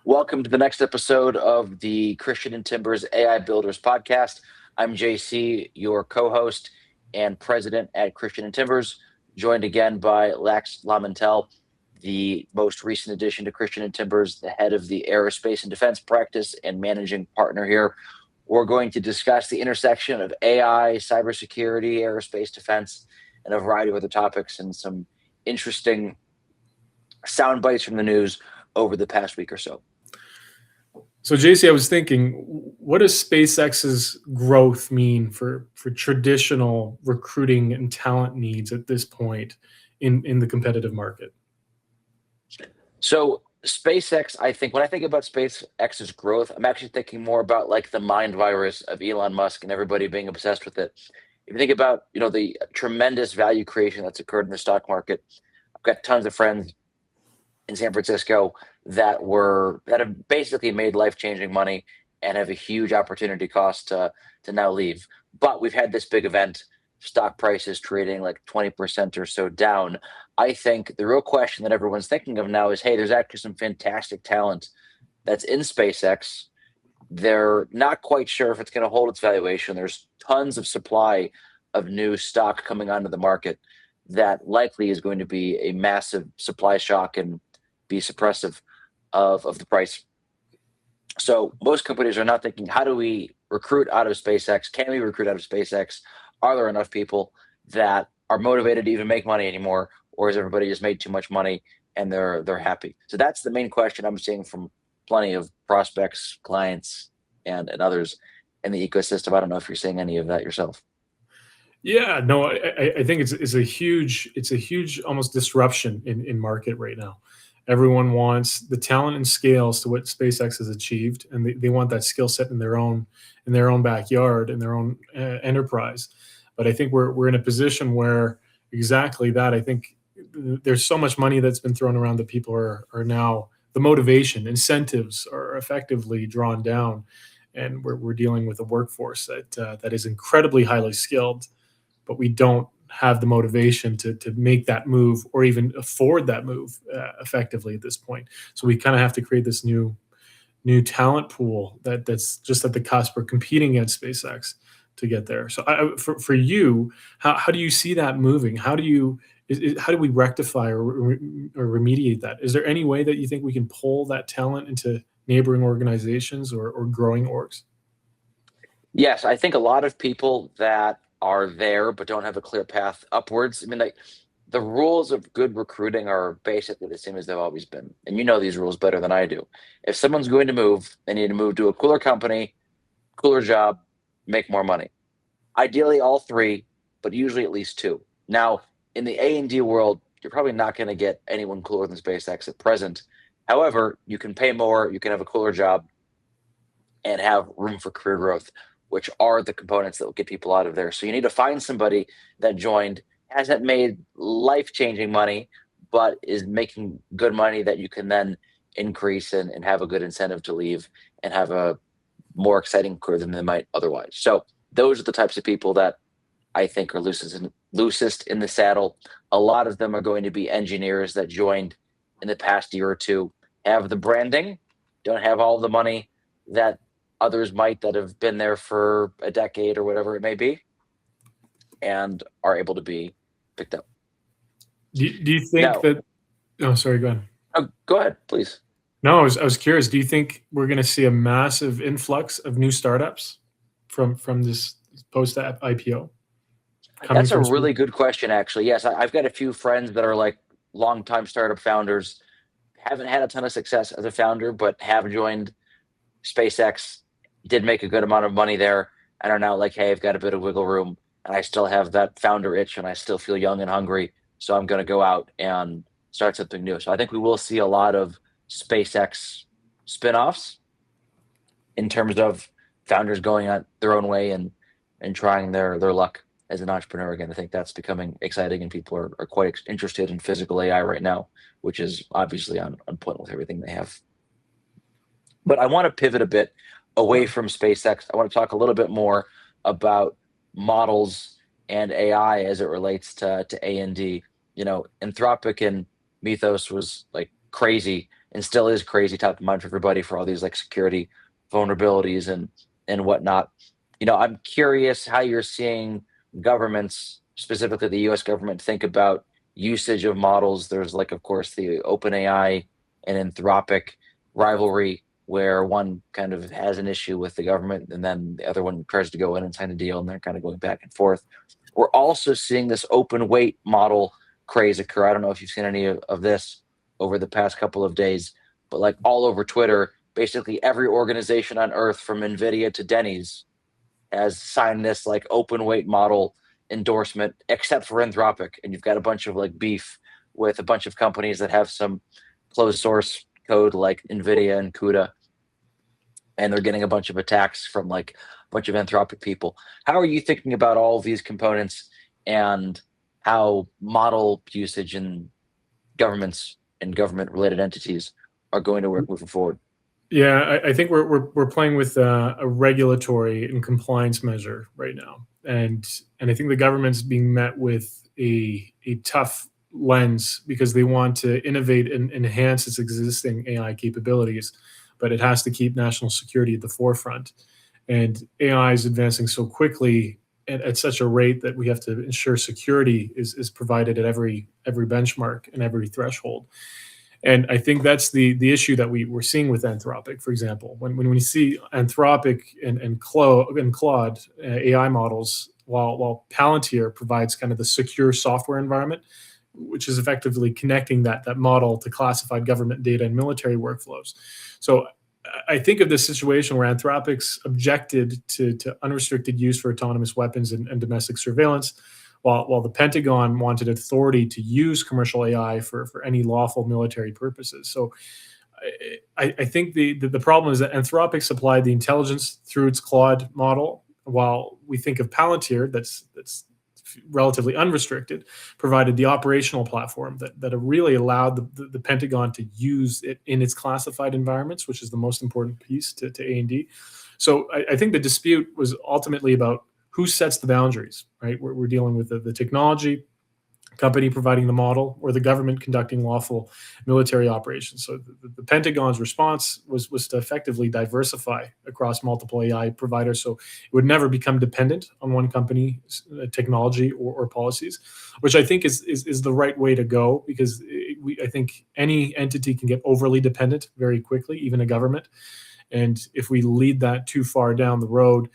Welcome to the next episode of the Christian and Timbers AI Builders podcast. I'm JC, your co-host and president at Christian and Timbers, joined again by Max Lamontel, the most recent addition to Christian and Timbers, the head of the Aerospace and Defense practice and managing partner here. We're going to discuss the intersection of AI, cybersecurity, aerospace defense, and a variety of other topics and some interesting sound bites from the news over the past week or so. So, JC, I was thinking, what does SpaceX's growth mean for traditional recruiting and talent needs at this point in the competitive market? So SpaceX, I think when I think about SpaceX's growth, I'm actually thinking more about like the mind virus of Elon Musk and everybody being obsessed with it. If you think about, the tremendous value creation that's occurred in the stock market, I've got tons of friends in San Francisco that have basically made life-changing money and have a huge opportunity cost to now leave. But we've had this big event, stock prices trading like 20% or so down. I think the real question that everyone's thinking of now is, hey, there's actually some fantastic talent that's in SpaceX. They're not quite sure if it's going to hold its valuation. There's tons of supply of new stock coming onto the market that likely is going to be a massive supply shock and be suppressive of the price. So most companies are not thinking, how do we recruit out of SpaceX? Can we recruit out of SpaceX? Are there enough people that are motivated to even make money anymore? Or has everybody just made too much money and they're happy? So that's the main question I'm seeing from plenty of prospects, clients, and others in the ecosystem. I don't know if you're seeing any of that yourself. Yeah, no, I think it's a huge almost disruption in market right now. Everyone wants the talent and scales to what SpaceX has achieved, and they want that skill set in their own backyard, in their own enterprise. But I think we're in a position where exactly that. I think there's so much money that's been thrown around that people are now, the motivation, incentives are effectively drawn down, and we're dealing with a workforce that is incredibly highly skilled, but we don't have the motivation to make that move or even afford that move effectively at this point. So we kind of have to create this new talent pool that's just at the cusp. We're competing against SpaceX to get there. So for you, how do you see that moving? How do we rectify or remediate that? Is there any way that you think we can pull that talent into neighboring organizations or growing orgs? Yes, I think a lot of people that are there but don't have a clear path upwards. I mean, like the rules of good recruiting are basically the same as they've always been. And you know these rules better than I do. If someone's going to move, they need to move to a cooler company, cooler job, make more money. Ideally all three, but usually at least two. Now, in the A&D world, you're probably not going to get anyone cooler than SpaceX at present. However, you can pay more, you can have a cooler job, and have room for career growth, which are the components that will get people out of there. So you need to find somebody that joined, hasn't made life-changing money, but is making good money that you can then increase and have a good incentive to leave and have a more exciting career than they might otherwise. So those are the types of people that I think are loosest in the saddle. A lot of them are going to be engineers that joined in the past year or two, have the branding, don't have all the money that others might that have been there for a decade or whatever it may be, and are able to be picked up. Do you think that? Oh, sorry. Go ahead. Oh, go ahead, please. No, I was curious. Do you think we're going to see a massive influx of new startups from this post IPO? That's a really good question, actually. Yes, I've got a few friends that are like longtime startup founders, haven't had a ton of success as a founder, but have joined SpaceX, did make a good amount of money there, and are now like, hey, I've got a bit of wiggle room and I still have that founder itch and I still feel young and hungry. So I'm going to go out and start something new. So I think we will see a lot of SpaceX spinoffs in terms of founders going out their own way and trying their luck as an entrepreneur again. I think that's becoming exciting, and people are quite interested in physical AI right now, which is obviously on point with everything they have. But I want to pivot a bit away from SpaceX. I want to talk a little bit more about models and AI as it relates to A&D. Anthropic and Mythos was like crazy and still is crazy top of mind for everybody for all these like security vulnerabilities and whatnot. I'm curious how you're seeing governments, specifically the U.S. government, think about usage of models. There's like, of course, the OpenAI and Anthropic rivalry, where one kind of has an issue with the government, and then the other one tries to go in and sign a deal, and they're kind of going back and forth. We're also seeing this open weight model craze occur. I don't know if you've seen any of this over the past couple of days, but like all over Twitter, basically every organization on earth, from Nvidia to Denny's, has signed this like open weight model endorsement, except for Anthropic. And you've got a bunch of like beef with a bunch of companies that have some closed source code like Nvidia and CUDA, and they're getting a bunch of attacks from like a bunch of Anthropic people. How are you thinking about all of these components and how model usage in governments and government related entities are going to work moving forward? Yeah, I think we're playing with a regulatory and compliance measure right now, and I think the government's being met with a tough lens because they want to innovate and enhance its existing AI capabilities, but it has to keep national security at the forefront. And AI is advancing so quickly at such a rate that we have to ensure security is provided at every benchmark and every threshold. And I think that's the issue that we're seeing with Anthropic, for example. When we see Anthropic and Claude AI models, while Palantir provides kind of the secure software environment, which is effectively connecting that model to classified government data and military workflows. So I think of this situation where Anthropic's objected to unrestricted use for autonomous weapons and domestic surveillance, while the Pentagon wanted authority to use commercial AI for any lawful military purposes. So I think the problem is that Anthropic supplied the intelligence through its Claude model, while we think of Palantir, that's relatively unrestricted, provided the operational platform that really allowed the Pentagon to use it in its classified environments, which is the most important piece to A&D. So I think the dispute was ultimately about who sets the boundaries, right? We're dealing with the technology company providing the model, or the government conducting lawful military operations. So the Pentagon's response was to effectively diversify across multiple AI providers, so it would never become dependent on one company's technology or policies, which I think is the right way to go, because I think any entity can get overly dependent very quickly, even a government. And if we lead that too far down the road,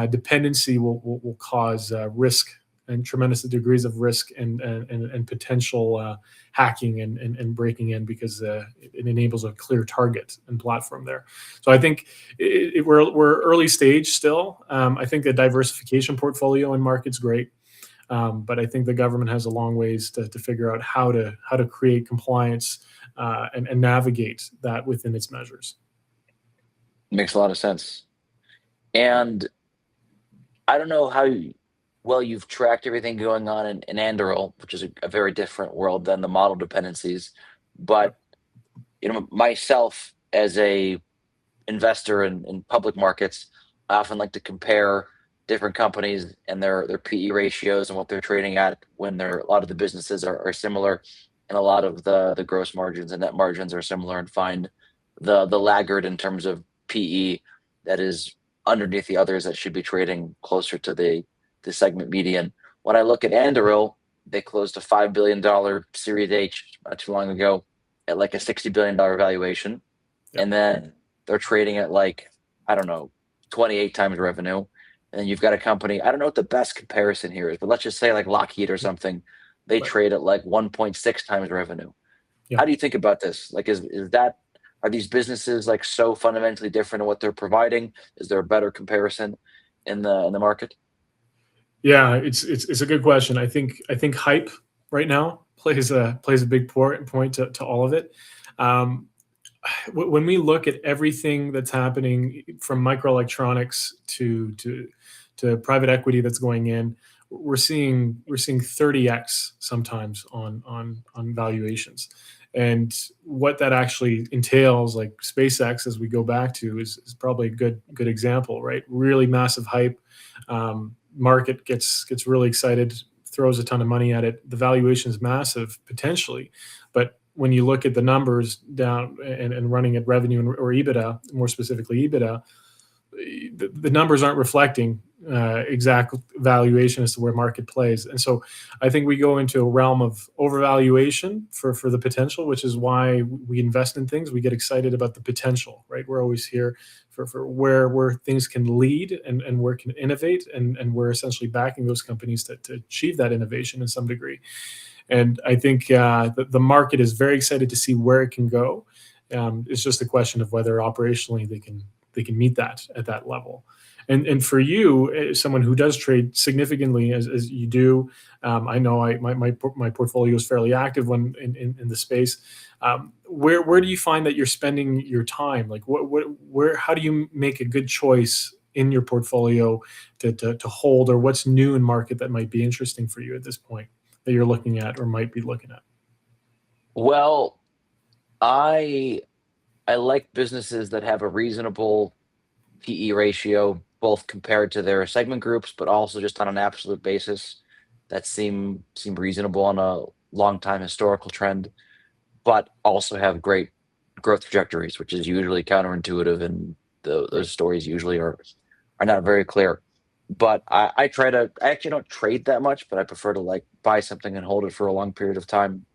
dependency will cause risk, and tremendous degrees of risk and potential hacking and breaking in, because it enables a clear target and platform there. So I think we're early stage still. I think the diversification portfolio in market's great, but I think the government has a long ways to figure out how to create compliance and navigate that within its measures. Makes a lot of sense. And I don't know how well you've tracked everything going on in Anduril, which is a very different world than the model dependencies. But myself as a investor in public markets, I often like to compare different companies and their PE ratios and what they're trading at, when a lot of the businesses are similar, and a lot of the gross margins and net margins are similar, and find the laggard in terms of PE that is underneath the others that should be trading closer to the segment median. When I look at Anduril, they closed a $5 billion Series H not too long ago at like a $60 billion valuation. Yep. And then they're trading at like, I don't know, 28 times revenue. And then you've got a company, I don't know what the best comparison here is, but let's just say like Lockheed or something, they Right. trade at like 1.6 times revenue. Yeah. How do you think about this? Like, are these businesses like so fundamentally different in what they're providing? Is there a better comparison in the market? Yeah, it's a good question. I think hype right now plays a big point to all of it. Um, when we look at everything that's happening, from microelectronics to private equity that's going in, we're seeing 30x sometimes on valuations. And what that actually entails, like SpaceX, as we go back to, is probably a good example, right? Really massive hype. Market gets really excited, throws a ton of money at it. The valuation is massive potentially, but when you look at the numbers down and running at revenue or EBITDA, more specifically EBITDA, the numbers aren't reflecting exact valuation as to where market plays. And so I think we go into a realm of overvaluation for the potential, which is why we invest in things. We get excited about the potential, right? We're always here for where things can lead and where can innovate, and we're essentially backing those companies to achieve that innovation in some degree. And I think the market is very excited to see where it can go. It's just a question of whether operationally they can meet that at that level. And for you, as someone who does trade significantly as you do, I know my portfolio is fairly active when in the space. Where do you find that you're spending your time? Like how do you make a good choice in your portfolio to hold, or what's new in market that might be interesting for you at this point that you're looking at or might be looking at? Well, I I like businesses that have a reasonable PE ratio, both compared to their segment groups, but also just on an absolute basis that seem reasonable on a long time historical trend, but also have great growth trajectories, which is usually counterintuitive, and those stories usually are not very clear. But I actually don't trade that much, but I prefer to like buy something and hold it for a long period of time.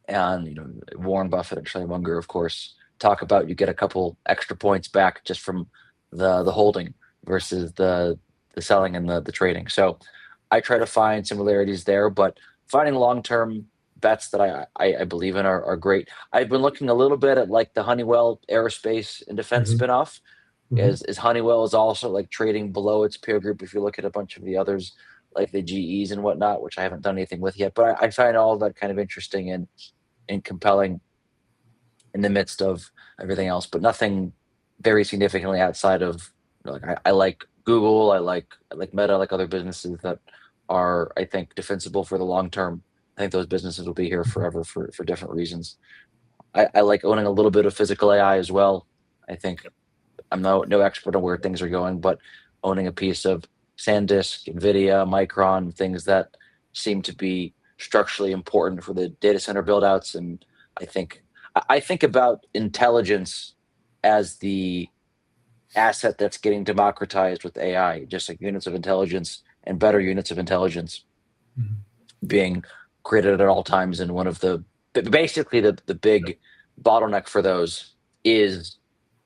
And Warren Buffett and Charlie Munger, of course, talk about you get a couple extra points back just from the holding versus the selling and the trading. So I try to find similarities there, but finding long term bets that I believe in are great. I've been looking a little bit at like the Honeywell aerospace and defense Hmm. spinoff. Hmm. Is Honeywell is also like trading below its peer group if you look at a bunch of the others, like the GEs and whatnot, which I haven't done anything with yet. But I find all of that kind of interesting and compelling in the midst of everything else, but nothing very significantly outside of like I like Google, I like Meta, I like other businesses that are, I think, defensible for the long term. I think those businesses will be here forever for different reasons. I like owning a little bit of physical AI as well. I think I'm no expert on where things are going, but owning a piece of SanDisk, NVIDIA, Micron, things that seem to be structurally important for the data center buildouts. And I think I think about intelligence as the asset that's getting democratized with AI, just like units of intelligence and better units of intelligence Hmm. being created at all times. And one of basically the big bottleneck for those is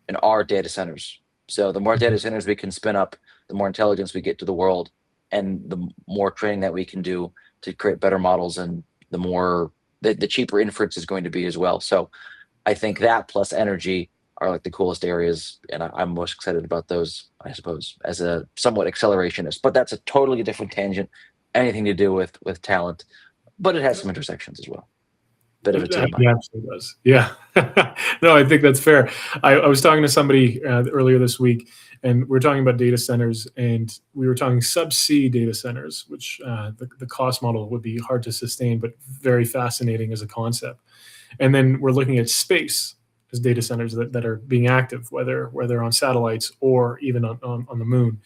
in our data centers. So the more data centers we can spin up, the more intelligence we get to the world, and the more training that we can do to create better models, and the cheaper inference is going to be as well. So I think that plus energy are like the coolest areas, and I'm most excited about those, I suppose, as a somewhat accelerationist. But that's a totally different tangent, anything to do with talent, but it has some intersections as well. Bit of a TMI. He absolutely does. Yeah. No, I think that's fair. I was talking to somebody earlier this week, and we are talking about data centers, and we were talking subsea data centers, which the cost model would be hard to sustain, but very fascinating as a concept. And then we're looking at space as data centers that are being active, whether on satellites or even on the moon.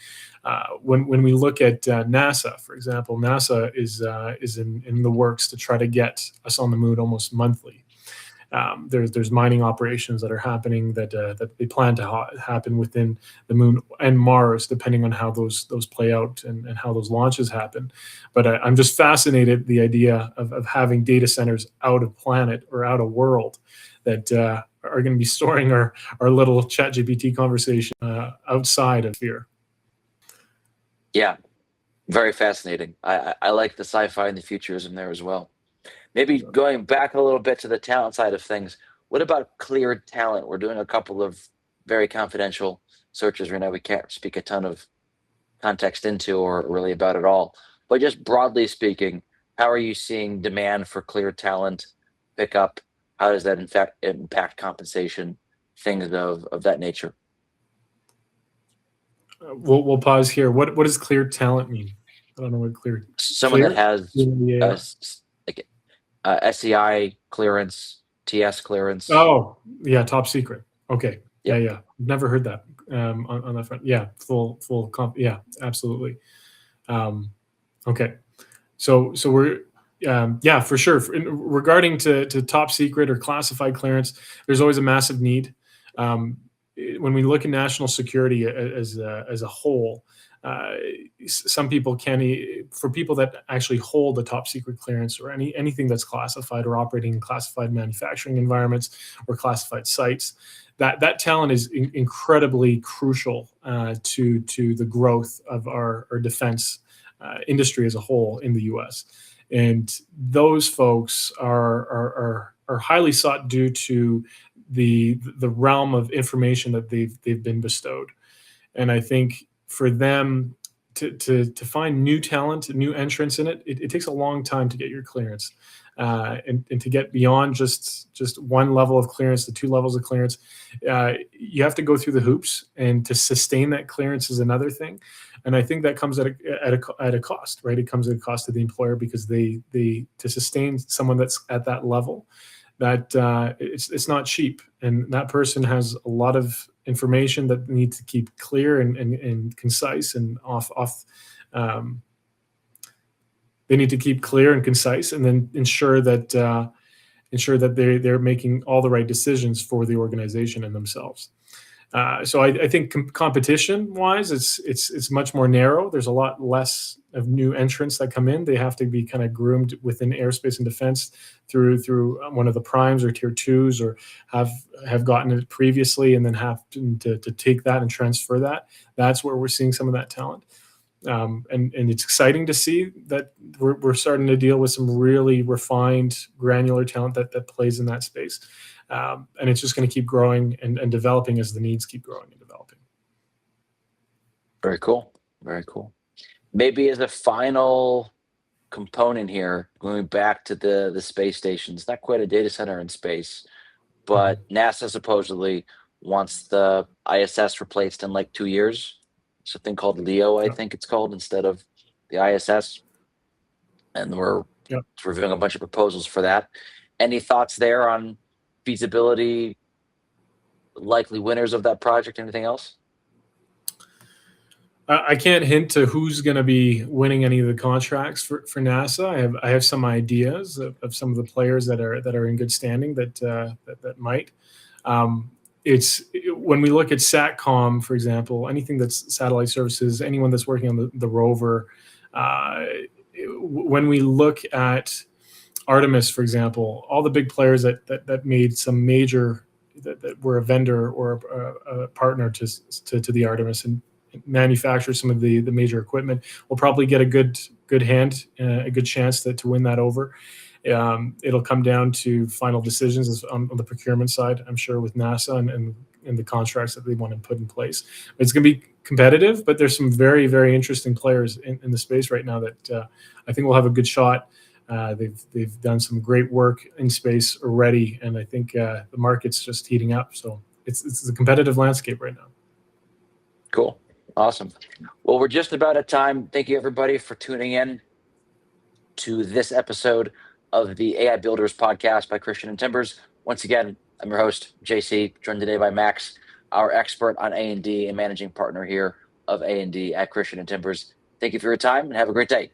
When we look at NASA, for example, NASA is in the works to try to get us on the moon almost monthly. There's mining operations that are happening that they plan to happen within the moon and Mars, depending on how those play out and how those launches happen. But I'm just fascinated the idea of having data centers out of planet or out of world that are going to be storing our little chat GPT conversation outside of here. Yeah, very fascinating. I like the sci-fi and the futurism there as well. Maybe going back a little bit to the talent side of things, what about cleared talent? We're doing a couple of very confidential searches right now. We can't speak a ton of context into or really about it all. But just broadly speaking, how are you seeing demand for cleared talent pick up? How does that in fact impact compensation? Things of that nature. We'll pause here. What does clear talent mean? I don't know what Someone that clear. has Yeah. like SEI clearance, TS clearance. Oh, yeah, top secret. Okay. Yeah, Yep. yeah. Never heard that on that front. Yeah, full comp. Yeah, absolutely. Um, okay. So we're Yeah, for sure. Regarding to top secret or classified clearance, there's always a massive need. Um, when we look at national security as a whole, uh, some people can, for people that actually hold a top secret clearance or anything that's classified or operating in classified manufacturing environments or classified sites, that talent is incredibly crucial to the growth of our defense industry as a whole in the U.S. And those folks are highly sought due to the realm of information that they've been bestowed. And I think for them to find new talent, new entrants in it takes a long time to get your clearance, and to get beyond just one level of clearance to two levels of clearance. You have to go through the hoops, and to sustain that clearance is another thing. And I think that comes at a cost, right? It comes at a cost to the employer, because they to sustain someone that's at that level, that it's not cheap, and that person has a lot of information that needs to keep clear and concise and off. Um, they need to keep clear and concise, and then ensure that they're making all the right decisions for the organization and themselves. So I think competition wise, it's much more narrow. There's a lot less of new entrants that come in. They have to be kind of groomed within aerospace and defense through one of the primes or tier twos, or have gotten it previously and then have to take that and transfer that. That's where we're seeing some of that talent. And it's exciting to see that we're starting to deal with some really refined, granular talent that plays in that space. And it's just going to keep growing and developing as the needs keep growing and developing. Very cool. Very cool. Maybe as a final component here, going back to the space station, it's not quite a data center in space, but Mhm. NASA supposedly wants the ISS replaced in like 2 years. Something called Leo, I Yeah, think it's called, instead of the ISS. And we're yeah. reviewing a bunch of proposals for that. Any thoughts there on feasibility, likely winners of that project, anything else? I can't hint to who's going to be winning any of the contracts for NASA. I have some ideas of some of the players that are in good standing that might. Um, it's when we look at SATCOM, for example, anything that's satellite services, anyone that's working on the rover. Uh, when we look at Artemis, for example, all the big players that made some major that were a vendor or a partner to the Artemis and manufacture some of the major equipment will probably get a good hand, a good chance to win that over. It'll come down to final decisions on the procurement side, I'm sure, with NASA and the contracts that they want to put in place. It's going to be competitive, but there's some very, very interesting players in the space right now that I think will have a good shot. They've done some great work in space already, and I think the market's just heating up. So it's a competitive landscape right now. Cool. Awesome. Well, we're just about at time. Thank you, everybody, for tuning in to this episode of the AI Builders podcast by Christian and Timbers. Once again, I'm your host, JC, joined today by Max, our expert on A&D and managing partner here of A&D at Christian and Timbers. Thank you for your time and have a great day.